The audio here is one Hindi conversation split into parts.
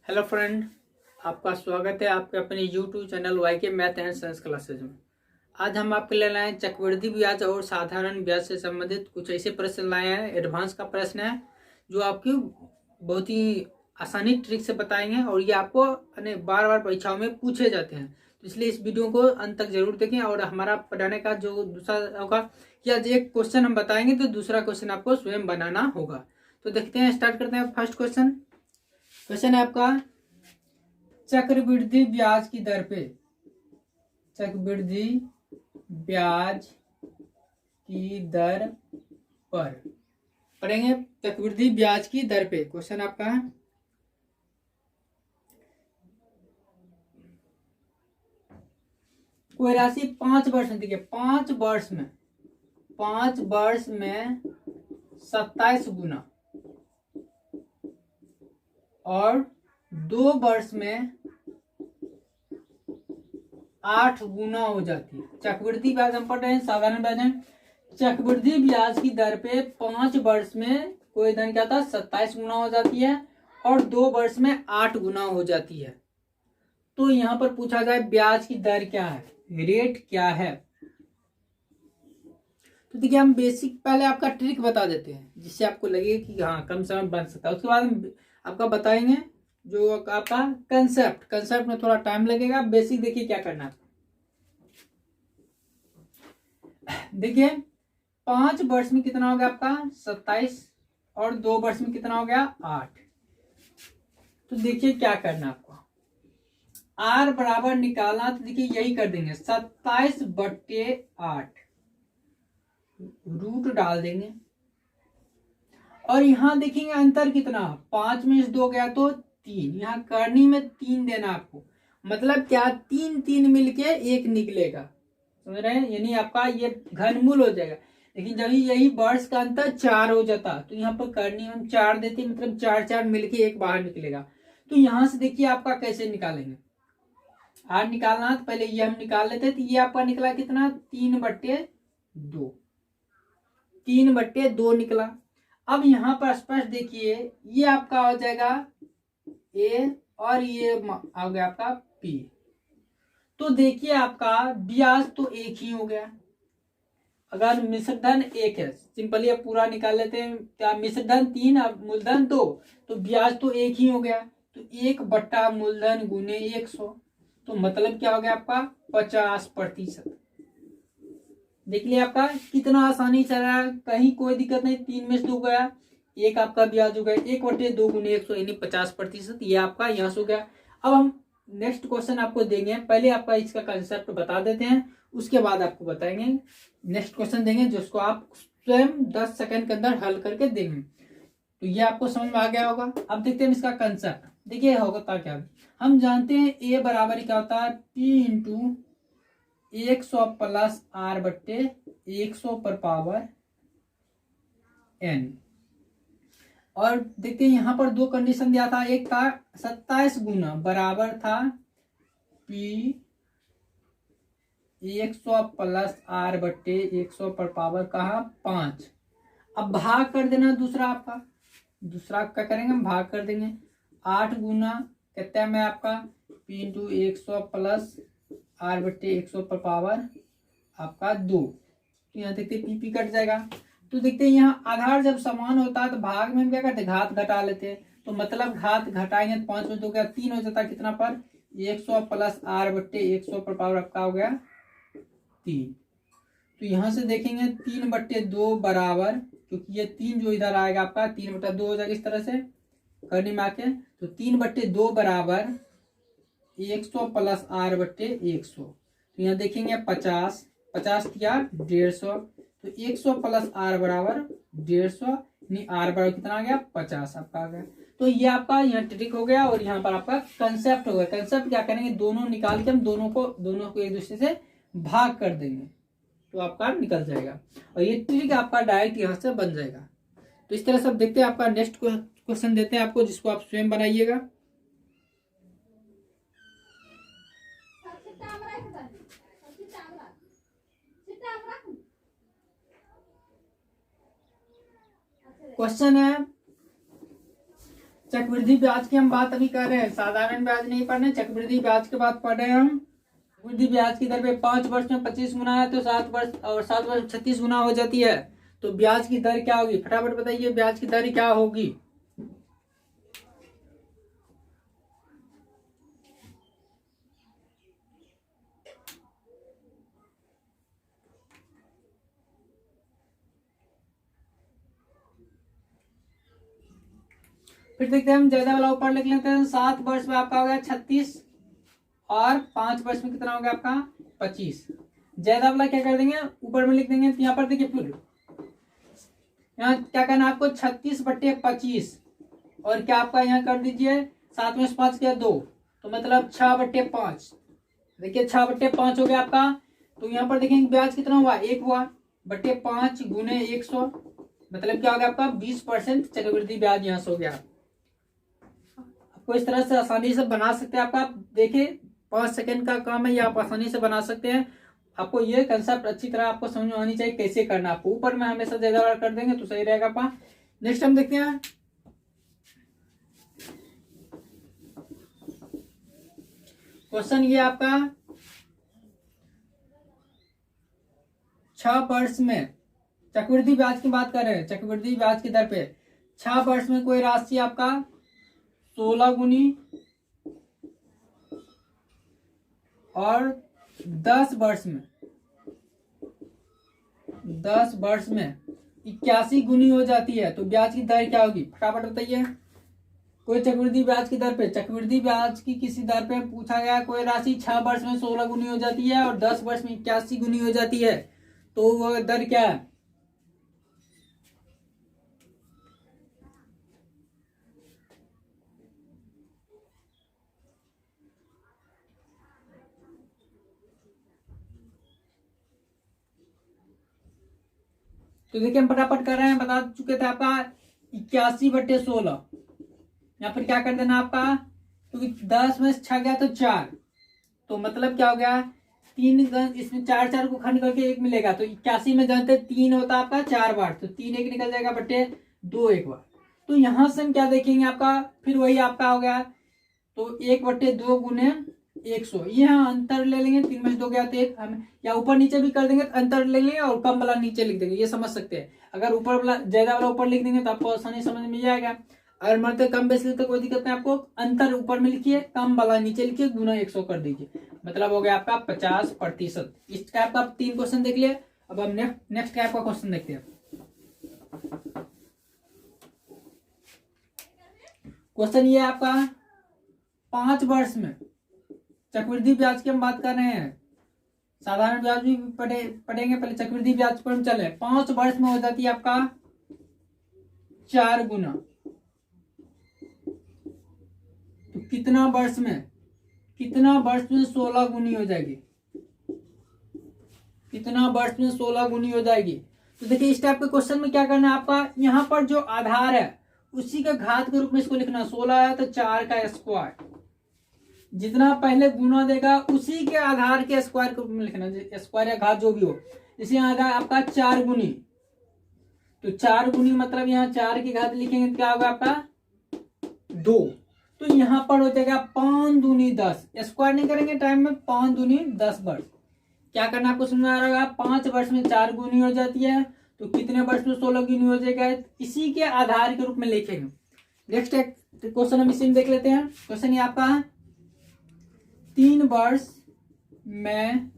हेलो फ्रेंड, आपका स्वागत है आपके अपने YouTube channel Y K math and science classes में। आज हम आपके लिए लाए हैं चक्रवृद्धि ब्याज और साधारण ब्याज से संबंधित कुछ ऐसे प्रश्न लाए हैं। एडवांस का प्रश्न है जो आपकी बहुत ही आसानी ट्रिक से बताएंगे और ये आपको बार बार परीक्षाओं में पूछे जाते हैं। तो इसलिए इस वीडियो को अंत तक जरूर देखें। और हमारा पढ़ाने का जो दूसरा होगा कि आज एक क्वेश्चन हम बताएंगे तो दूसरा क्वेश्चन आपको स्वयं बनाना होगा। तो देखते हैं, स्टार्ट करते हैं। फर्स्ट क्वेश्चन है आपका, चक्रवृद्धि ब्याज की दर पे, चक्रवृद्धि ब्याज की दर पर पढ़ेंगे। चक्रवृद्धि ब्याज की दर पे क्वेश्चन आपका है, कोई राशि 5 वर्ष में, देखिए 5 वर्ष में 27 गुना और 2 वर्ष में 8 गुना हो जाती है। चक्रवृद्धि ब्याज हम पढ़ रहे हैं, साधारण ब्याज है। चक्रवृद्धि ब्याज की दर पे 5 वर्ष में कोई धन क्या था, 27 गुना हो जाती है और 2 वर्ष में 8 गुना हो जाती है। तो यहां पर पूछा जाए ब्याज की दर क्या है, रेट क्या है। तो देखिए, हम बेसिक पहले आपका ट्रिक बता देते हैं जिससे आपको लगे कि हाँ कम समय बन सकता है। उसके बाद हम आपका बताएंगे जो आपका कंसेप्ट में थोड़ा टाइम लगेगा। बेसिक देखिए क्या करना है। देखिए 5 वर्ष में कितना हो गया आपका 27 और 2 वर्ष में कितना हो गया 8। तो देखिए क्या करना है आपको, आर बराबर निकालना। तो देखिए यही कर देंगे, 27/8 रूट डाल देंगे। और यहां देखेंगे अंतर कितना, 5 में 2 गया तो 3, यहाँ करनी में 3 देना आपको। मतलब क्या, 3 मिलके 1 निकलेगा, समझ रहे हैं। यानी आपका ये घनमूल हो जाएगा। लेकिन जब यही वर्ष का अंतर 4 हो जाता तो यहाँ पर करनी हम 4 देते, मतलब 4 मिलके 1 बाहर निकलेगा। तो यहां से देखिए आपका कैसे निकालेंगे, आर निकालना। तो पहले ये हम निकाल लेते, तो ये आपका निकला कितना, 3/2, 3/2 निकला। अब यहाँ पर स्पष्ट देखिए, ये आपका हो जाएगा ए और ये आ गया आपका पी। तो देखिए आपका ब्याज तो एक ही हो गया। अगर मिश्र धन 1 है, सिंपली अब पूरा निकाल लेते हैं। क्या, मिश्र धन 3 और मूलधन 2, तो ब्याज तो एक ही हो गया। तो 1 मूलधन गुने 100, तो मतलब क्या हो गया आपका 50%। देख लिया आपका कितना आसानी से रहा, कहीं कोई दिक्कत नहीं। 3 में से 2 गया, 1 आपका ब्याज हो गया 1/2 गुने 100 यानी 50%। ये आपका यहाँ से हो गया। अब हम नेक्स्ट क्वेश्चन आपको देंगे, पहले आपका इसका कंसेप्ट बता देते हैं, उसके बाद आपको बताएंगे। नेक्स्ट क्वेश्चन देंगे जिसको आप स्वयं 10 सेकंड के अंदर हल करके देंगे। तो ये आपको समझ में आ गया होगा। अब देखते हैं इसका कंसेप्ट। देखिए होगा क्या, हम जानते हैं ए बराबर क्या होता है, पी इंटू 100 प्लस आर बट्टे 100 पर पावर एन। और देखते हैं यहाँ पर 2 कंडीशन दिया था। एक था 27 गुना बराबर था पी 100 प्लस आर बट्टे 100 पर पावर कहा 5। अब भाग कर देना, दूसरा क्या करेंगे, हम भाग कर देंगे। 8 गुना कितना में आपका पी इंटू 100 प्लस आर बट्टे 100 पर पावर आपका 2। तो यहाँ देखते पी कट जाएगा। तो देखते हैं यहाँ आधार जब समान होता है तो भाग में हम क्या करते हैं, घात घटा लेते हैं। तो मतलब घात घटाएंगे तो 5 में 2 गया 3 हो जाता है, कितना पर 100 प्लस आर बट्टे 100 पर पावर आपका हो गया 3। तो यहाँ से देखेंगे 3/2 बराबर, क्योंकि ये 3 जो इधर आएगा आपका 3/2 हो जाएगा इस तरह से करने में आके। तो 3/2 बराबर 100 प्लस आर बट्टे 100। तो यहाँ देखेंगे 50 या 150। तो 100 प्लस आर बराबर 150, आर बराबर कितना आ गया 50 आपका आ गया। तो ये आपका यहाँ ट्रिक हो गया और यहाँ पर आपका कंसेप्ट हो गया। कंसेप्ट क्या करेंगे, दोनों निकाल के हम दोनों को एक दूसरे से भाग कर देंगे तो आपका निकल जाएगा। और ये ट्रिक आपका डायरेक्ट यहाँ से बन जाएगा। तो इस तरह से देखते हैं। आपका नेक्स्ट क्वेश्चन देते हैं आपको, जिसको आप स्वयं बनाइएगा। क्वेश्चन है, चक्रवृद्धि ब्याज की हम बात अभी कर रहे हैं, साधारण ब्याज नहीं पढ़ रहे, चक्रवृद्धि ब्याज की बात पढ़ रहे हैं हम। चक्रवृद्धि ब्याज की दर पे 5 वर्ष में 25 गुना है तो 7 वर्ष 36 गुना हो जाती है। तो ब्याज की दर क्या होगी, फटाफट बताइए ब्याज की दर क्या होगी। फिर देखते हैं हम, ज्यादा वाला ऊपर लिख लेते हैं। 7 वर्ष में आपका हो गया 36 और 5 वर्ष में कितना हो गया आपका 25। ज्यादा वाला क्या कर देंगे, ऊपर में लिख देंगे। तो यहाँ पर देखिए फिर यहाँ क्या करना आपको 36/25 और क्या आपका यहाँ कर दीजिए 7 में 5 क्या 2, तो मतलब 6/5। देखिए 6/5 हो गया आपका। तो यहाँ पर देखेंगे ब्याज कितना हुआ 1 हुआ, बटे 5 गुने 100, मतलब क्या हो गया आपका 20% चक्रवृद्धि ब्याज यहाँ से हो गया। आपको इस तरह से आसानी से बना सकते हैं। आपका देखिए 5 सेकंड का काम है, ये आप आसानी से बना सकते हैं। आपको ये कंसेप्ट अच्छी तरह आपको समझ में आनी चाहिए कैसे करना। आपको ऊपर में हमेशा ज्यादा बार कर देंगे तो सही रहेगा आपका। नेक्स्ट हम देखते हैं, क्वेश्चन ये आपका 6 वर्ष में चक्रवृद्धि ब्याज की बात कर रहे हैं। चक्रवृद्धि ब्याज की दर पे 6 वर्ष में कोई राशि आपका 16 गुनी और 10 वर्ष में 81 गुनी हो जाती है। तो ब्याज की दर क्या होगी, फटाफट बताइए। कोई चक्रवृद्धि ब्याज की दर पे, चक्रवृद्धि ब्याज की किसी दर पे पूछा गया कोई राशि 6 वर्ष में 16 गुनी हो जाती है और 10 वर्ष में 81 गुनी हो जाती है, तो वो दर क्या है। तो देखिए हम फटाफट कर रहे हैं, बता चुके थे आपका 81/16। यहाँ पर क्या कर देना आपका, क्योंकि 10 में 6 गया तो 4, तो मतलब क्या हो गया 3, इसमें 4 को खंड करके 1 मिलेगा। तो 81 में जानते 3 होता है आपका 4 बार, तो 3 1 निकल जाएगा बटे 2 1 बार। तो यहां से हम क्या देखेंगे आपका, फिर वही आपका हो गया तो 1/2 गुने 100। यहाँ अंतर ले लेंगे, 3 में से 2 गया तो 1, हम या ऊपर नीचे भी कर देंगे तो अंतर ले लेंगे और कम वाला नीचे लिख देंगे, ये समझ सकते हैं। अगर ऊपर वाला ज्यादा वाला ऊपर लिख देंगे तो आपको आसानी समझ में जाएगा। अगर मरते कम बेस लिखते कोई दिक्कत नहीं, आपको अंतर ऊपर में लिखिए, कम वाला नीचे लिखिए, गुना 100 कर दीजिए, मतलब हो गया आपका 50%। इस टाइप का आप 3 क्वेश्चन देख लिए। अब हम नेक्स्ट टाइप का क्वेश्चन देखते हैं। क्वेश्चन ये आपका 5 वर्ष में चक्रवृद्धि ब्याज की हम बात कर रहे हैं, साधारण ब्याज भी पढ़ेंगे, पहले चक्रवृद्धि ब्याज पर हम चले। 5 वर्ष में हो जाती है आपका 4 गुना, तो कितना वर्ष में 16 गुनी हो जाएगी, कितना वर्ष में 16 गुनी हो जाएगी। तो देखिए इस टाइप के क्वेश्चन में क्या करना है आपका, यहाँ पर जो आधार है उसी का घात के रूप में इसको लिखना। 16 है तो 4 का स्क्वायर, जितना पहले गुना देगा उसी के आधार के स्क्वायर के रूप में लिखना, स्क्वायर या घात जो भी हो। इसी आधार आपका 4 गुनी, तो 4 गुनी मतलब यहाँ 4 की घात लिखेंगे तो क्या होगा आपका 2। तो यहाँ पर हो जाएगा 5 दूनी 10, स्क्वायर नहीं करेंगे टाइम में, 5 दूनी 10 वर्ष। क्या करना आपको समझ में आ रहा है, 5 वर्ष में 4 गुनी हो जाती है, तो कितने वर्ष में 16 गुनी हो जाएगा, इसी के आधार के रूप में लिखेंगे। नेक्स्ट क्वेश्चन हम इसी में देख लेते हैं। क्वेश्चन ये आपका 3 वर्ष में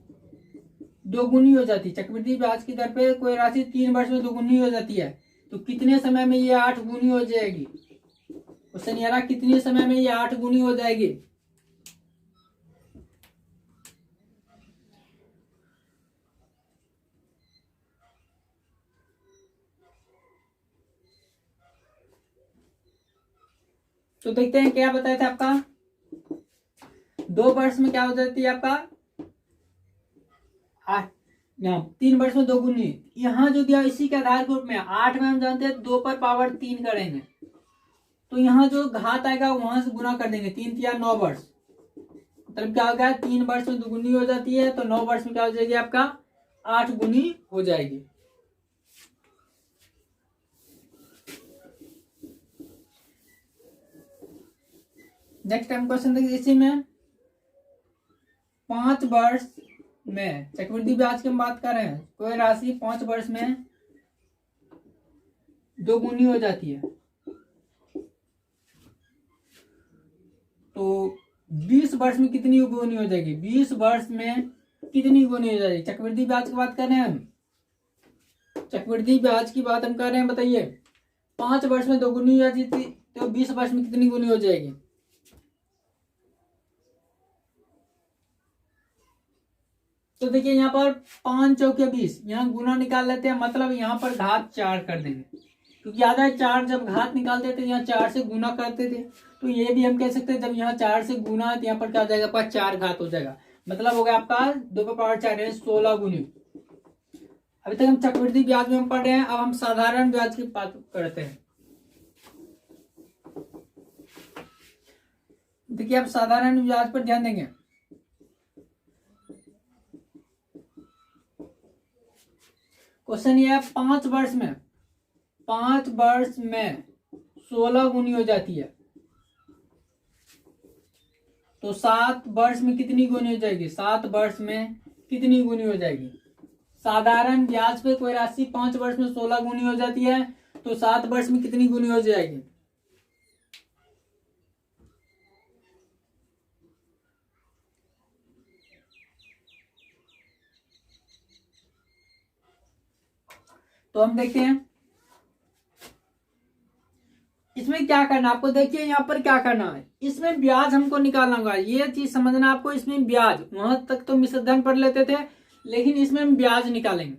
2 गुनी हो जाती है। चक्रवृद्धि ब्याज की दर पे कोई राशि 3 वर्ष में 2 गुनी हो जाती है, तो कितने समय में ये 8 गुनी हो जाएगी। क्वेश्चन ये रहा कितने समय में ये 8 गुनी हो जाएगी। तो देखते हैं क्या बताया था आपका, 2 वर्ष में क्या हो जाती है आपका 8, 3 वर्ष में 2 गुनी, यहाँ जो दिया इसी के आधार के रूप में 8 में हम जानते हैं 2 पर पावर 3 करेंगे, तो यहाँ जो घात आएगा वहां से गुना कर देंगे, 3 या 9 वर्ष, मतलब क्या हो गया 3 वर्ष में 2 गुनी हो जाती है, तो 9 वर्ष में क्या हो जाएगी आपका 8 गुनी हो जाएगी। नेक्स्ट टाइम क्वेश्चन देखिए, इसी में 5 वर्ष में चक्रवृद्धि ब्याज की हम बात कर रहे हैं। कोई राशि 5 वर्ष में दोगुनी हो जाती है, तो 20 वर्ष में कितनी गुनी हो जाएगी? 20 वर्ष में कितनी गुनी हो जाएगी? चक्रवृद्धि ब्याज की बात कर रहे हैं हम, चक्रवृद्धि ब्याज की बात हम कर रहे हैं। बताइए 5 वर्ष में दोगुनी हो जाती थी, तो 20 वर्ष में कितनी गुनी हो जाएगी? तो देखिए यहाँ पर 5 चौके 20, यहाँ गुना निकाल लेते हैं, मतलब यहाँ पर घात 4 कर देंगे, क्योंकि याद है 4 जब घात निकालते थे यहाँ 4 से गुना करते थे, तो ये भी हम कह सकते हैं जब यहाँ 4 से गुना है तो यहाँ पर क्या हो जाएगा आपका 4 घात हो जाएगा, मतलब हो गया आपका 2 पर पावर 4 16 गुनी। अभी तक हम चक्रवृद्धि ब्याज में हम पढ़ रहे हैं, अब हम साधारण ब्याज की बात करते हैं। देखिए अब साधारण ब्याज पर ध्यान देंगे। क्वेश्चन ये है 5 वर्ष में 16 गुनी हो जाती है, तो 7 वर्ष में कितनी गुनी हो जाएगी? 7 वर्ष में कितनी गुनी हो जाएगी? साधारण ब्याज पे कोई राशि 5 वर्ष में 16 गुनी हो जाती है, तो 7 वर्ष में कितनी गुनी हो जाएगी? तो हम देखते हैं इसमें क्या करना आपको। देखिए यहाँ पर क्या करना है, इसमें ब्याज हमको निकालना होगा, ये चीज समझना आपको। इसमें ब्याज, वहां तक तो मिश्रधन पढ़ लेते थे, लेकिन इसमें हम ब्याज निकालेंगे।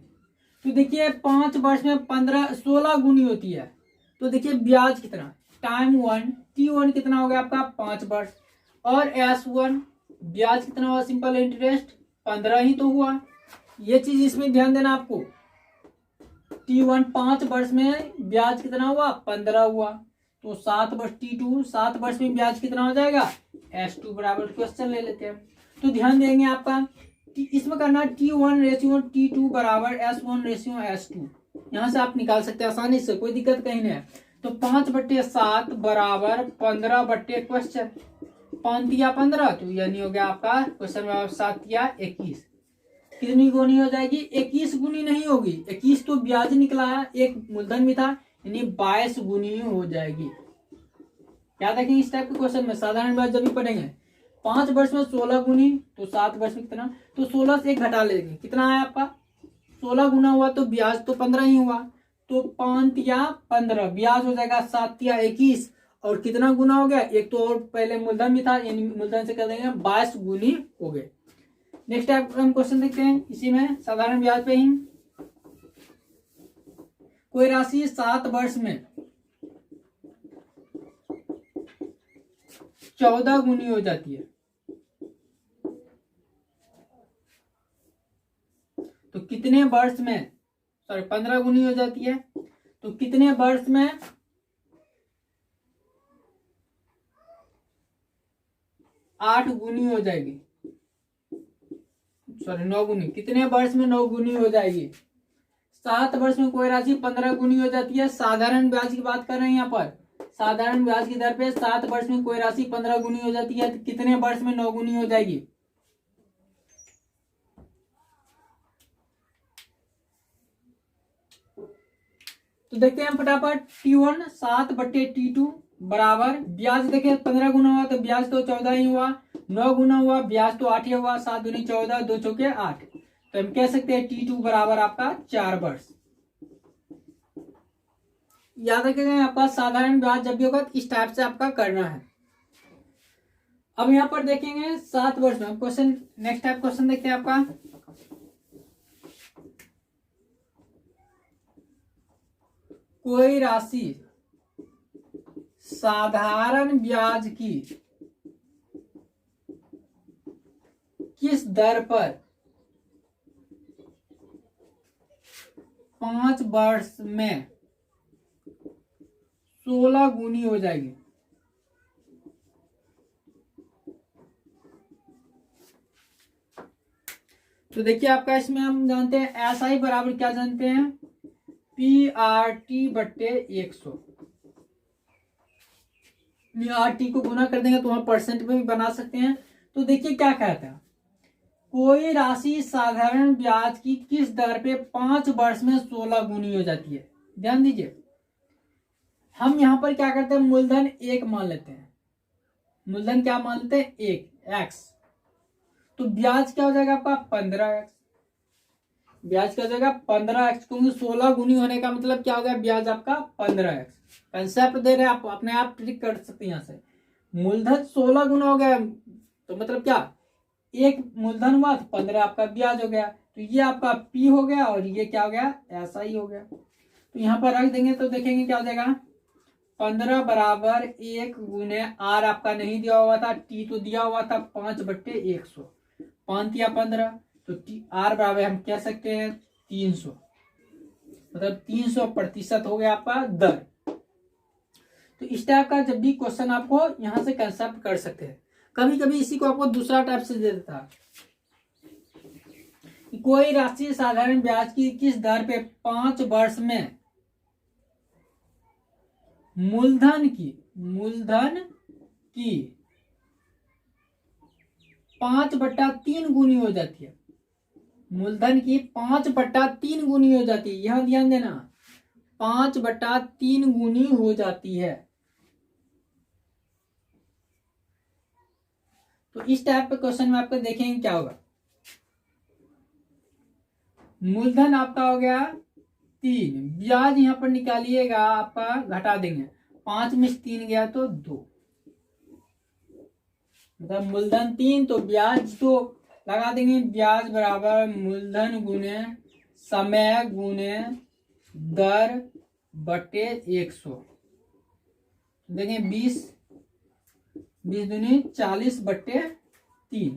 तो देखिए 5 वर्ष में 16 गुनी होती है, तो देखिए ब्याज कितना, टाइम 1 T1 कितना हो गया आपका 5 वर्ष, और S1 ब्याज कितना हुआ, सिंपल इंटरेस्ट 15 ही तो हुआ। ये चीज इसमें ध्यान देना आपको। T1 5 वर्ष में ब्याज कितना हुआ 15 हुआ, तो 7 वर्ष T2 7 वर्ष में ब्याज कितना हो जाएगा S2 बराबर। क्वेश्चन ले लेते हैं, तो ध्यान देंगे आपका इसमें करना T1 रेशियो T2 बराबर S1 रेशियो S2, यहां से आप निकाल सकते हैं आसानी से, कोई दिक्कत कहीं नहीं है। तो 5/7 बराबर 15 क्वेश्चन, 5 या 15, तो यानी हो गया आपका क्वेश्चन में 7 या 21, कितनी गुनी हो जाएगी? 21 गुनी नहीं होगी, 21 तो ब्याज निकला है, एक मूलधन भी था, यानी 22 गुनी हो जाएगी। याद रखेंगे इस टाइप के क्वेश्चन में साधारण ब्याज जब भी पढ़ेंगे। 5 वर्ष में 16 गुनी, तो 7 वर्ष में कितना, तो 16 से 1 घटा लेंगे, कितना है आपका 16 गुना हुआ, तो ब्याज तो 15 ही हुआ, तो 5 या 15 ब्याज हो जाएगा 7 या 21, और कितना गुना हो गया, एक तो और पहले मूलधन भी था, यानी मूलधन से कर देंगे 22 गुनी हो गए। नेक्स्ट टाइप हम क्वेश्चन देखते हैं, इसी में साधारण ब्याज पे ही। कोई राशि 7 वर्ष में 14 गुनी हो जाती है, तो कितने वर्ष में, सॉरी 15 गुनी हो जाती है, तो कितने वर्ष में 8 गुनी हो जाएगी, सॉरी 9 गुनी, कितने वर्ष में 9 गुनी हो जाएगी? 7 वर्ष में कोई राशि 15 गुनी हो जाती है, साधारण ब्याज की बात कर रहे हैं यहाँ पर, साधारण ब्याज की दर पे 7 वर्ष में कोई राशि 15 गुनी हो जाती है, तो कितने वर्ष में 9 गुनी हो जाएगी? तो देखते हैं फटाफट, T1 7/T2 बराबर ब्याज, देखिए 15 गुना हुआ तो ब्याज तो 14 ही हुआ, 9 गुना हुआ ब्याज तो 8 ही हुआ, 7 दूनी 14, 2 चौके 8, तो हम कह सकते हैं T2 बराबर आपका 4 वर्ष। याद रखिएगा आपका साधारण ब्याज जब भी होगा इस टाइप से आपका करना है। अब यहाँ पर देखेंगे 7 वर्ष में क्वेश्चन, नेक्स्ट टाइप क्वेश्चन देखते हैं आपका। कोई राशि साधारण ब्याज की किस दर पर 5 वर्ष में 16 गुनी हो जाएगी? तो देखिए आपका इसमें हम जानते हैं SI बराबर क्या जानते हैं, PRT/100, RT को गुना कर देंगे तो वहां परसेंट में भी बना सकते हैं। तो देखिए क्या कहता है, कोई राशि साधारण ब्याज की किस दर पे 5 वर्ष में 16 गुनी हो जाती है। ध्यान दीजिए, हम यहां पर क्या करते हैं, मूलधन 1 मान लेते हैं। मूलधन क्या मान लेते हैं, 1 x। तो ब्याज क्या हो जाएगा आपका 15x। ब्याज क्या हो जाएगा 15x, क्योंकि 16 गुनी होने का मतलब क्या हो गया, ब्याज आपका 15x। कंसेप्ट दे रहे हैं, आप अपने आप ट्रिक कर सकते हैं। यहाँ से मूलधन 16 गुना हो गया तो मतलब क्या, एक मूलधन हुआ तो 15 आपका ब्याज हो गया। तो ये आपका P हो गया और ये क्या हो गया, ऐसा ही हो गया। तो यहाँ पर रख देंगे तो देखेंगे क्या हो जाएगा, 15 बराबर 1 गुने R आपका नहीं दिया हुआ था, T तो दिया हुआ था 5/100, 5 या 15, तो R बराबर हम कह सकते हैं 300, मतलब 300% हो गया आपका दर। तो इस टाइप का जब भी क्वेश्चन आपको यहां से कंसेप्ट कर सकते हैं। कभी कभी इसी को आपको दूसरा टाइप से दे देता है, कोई राशि साधारण ब्याज की किस दर पे 5 वर्ष में मूलधन की 5/3 गुनी हो जाती है। मूलधन की 5/3 गुनी हो जाती है, यहां ध्यान देना, 5/3 गुनी हो जाती है। तो इस टाइप के क्वेश्चन में आपको देखेंगे क्या होगा, मूलधन आपका हो गया 3, ब्याज यहां पर निकालिएगा आपका, घटा देंगे, 5 में 3 गया तो 2, मतलब मूलधन 3 तो ब्याज 2 लगा देंगे। ब्याज बराबर मूलधन गुने समय गुने दर बटे 100। देखें 20 दूनी 40/3,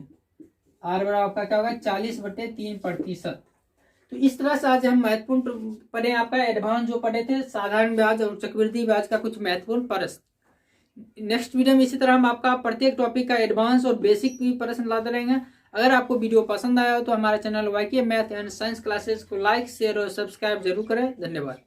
R बराबर आपका क्या होगा 40/3%। तो इस तरह से आज हम महत्वपूर्ण पढ़े, आपका एडवांस जो पढ़े थे साधारण ब्याज और चक्रवृद्धि ब्याज का कुछ महत्वपूर्ण प्रश्न। नेक्स्ट वीडियो में इसी तरह हम आपका प्रत्येक टॉपिक का एडवांस और बेसिक भी प्रश्न लाते रहेंगे। अगर आपको वीडियो पसंद आया हो तो हमारा channel YK math and science classes को लाइक शेयर और सब्सक्राइब जरूर करें। धन्यवाद।